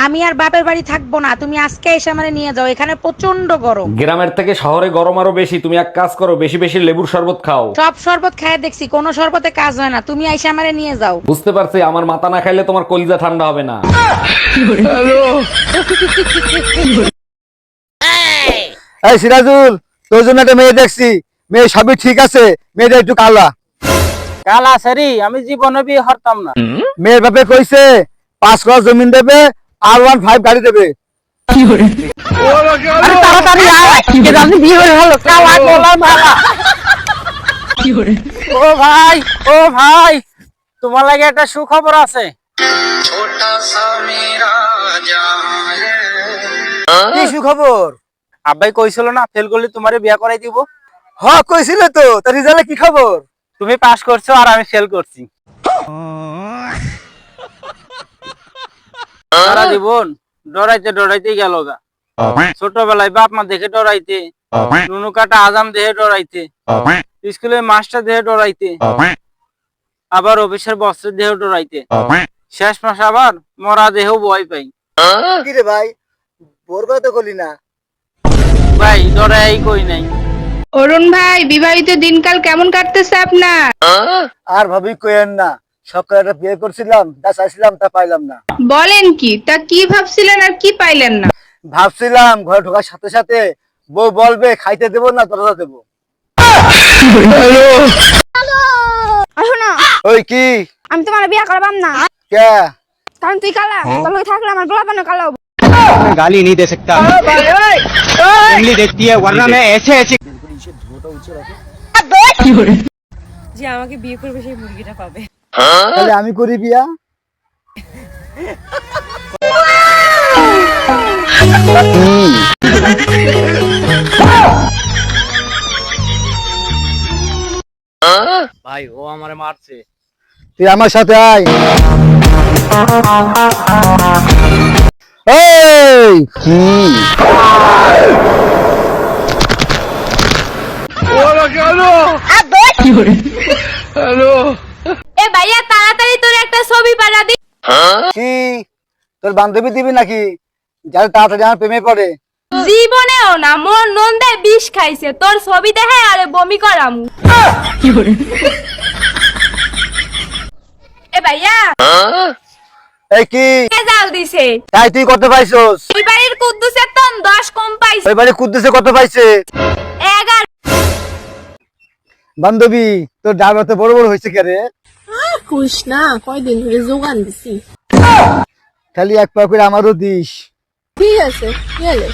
আমি আর বাপের বাড়ি থাকবো না, তুমি আজকে এসে আমারে নিয়ে যাও, এখানে প্রচন্ড গরম। গ্রামের থেকে শহরে গরম আরো বেশি। তুমি এক কাজ করো, বেশি বেশি লেবুর শরবত খাও। সব শরবত খায় দেখছি, কোনো শরবতে কাজ হয় না, তুমি আইসা আমারে নিয়ে যাও। বুঝতে পারছি, আমার মাথা না খাইলে তোমার কলিজা ঠান্ডা হবে না। এই সিরাজুল, তোর জন্য একটা মেয়ে দেখছি, মেয়ে সবই ঠিক আছে, মেয়েটা একটু কালা। কালা সারি আমি জীবনে বিয়ে হরতাম না। মেয়ের বাপে কইছে 5 কাঠা জমিন দেবে আর 15 গাড়ি দেবে। আরে তাড়াতাড়ি আয়, আমি বিয়ে হয়ে হলো কালা গোলা মালা। ও ভাই, ও ভাই, তোমার লাগে একটা সুখবর আছে। কি সুখবর? আব্বাই কইছিল না ফেল করলে তোমারে বিয়ে করাই দিব। হ কইছিল তো, তার রেজাল্টে কি খবর? তুমি পাস করছো আর আমি ফেল করছি। সারা জীবন ডরাইতে ডরাইতে গেল গা। ছোটবেলায় বাপ মা দেখে ডরাইতে, নুনু কাটা আজাম দেহে ডরাইতে, স্কুলে মাস্টার দেহে ডরাইতে, আবার অফিসের বস্ত্রের দেহ ডরাইতে, শেষ মাস আবার মরা দেহ ভয় পাই। কি রে ভাই, বোর কথা তো কলি না। ভাই ডরাই কই নাই। অরুণ ভাই, বিবাহিত দিনকাল কেমন কাটতেছে আপনার? আর ভাবি কইেন না, সকালে একটা বিয়ে করছিলাম, যা চাইছিলাম তা পাইলাম না। বলেন কি? তা কি ভাবছিলেন আর কি পাইলেন না? ভাবছিলাম ঘরে ঢোকার সাথে সাথে বউ বলবে খাইতে দেবো না দরজা দেবো। শোনো, ওই কি আমি তোমার বিয়ে করবাম না, কে? কারণ তুই কালা, তোর লগে থাকলে আমার গোলা পানো কালো হবো। गाली नहीं दे सकता। उंगली देखती है वरना मैं ऐसे ऐसे। যে আমাকে বিয়ে করবে সেই মুরগিটা পাবে। তাহলে আমি করি বিয়া। ভাই ও আমারে মারছে। তুই আমার সাথে আয়। এই কি এ ভাইয়া তাড়াতাড়ি তোর একটা ছবি পাঠা দি। কি তোর বান্ধবী দিবি নাকি যাতে তাড়াতাড়ি আমার প্রেমে পড়ে? জীবনেও না, মোর নন্দে বিষ খাইছে, তোর ছবি দেখে আরে বমি করামু। এ ভাইয়া এই কি কে জাল দিছে? তাই তুই কত পাইছস? ওই বাড়ির কুদ্দুসের তো 10 কম পাইছে। ওই বাড়ি কুদ্দুসে কত পাইছে? 11। বান্ধবী তোর ডাব এত বড় বড় হয়েছে কে রে? খুশ না, কয়দিন ধরে যোগান দিছি। খালি এক পা করে আমারও দিস। ঠিক আছে, কি হলো?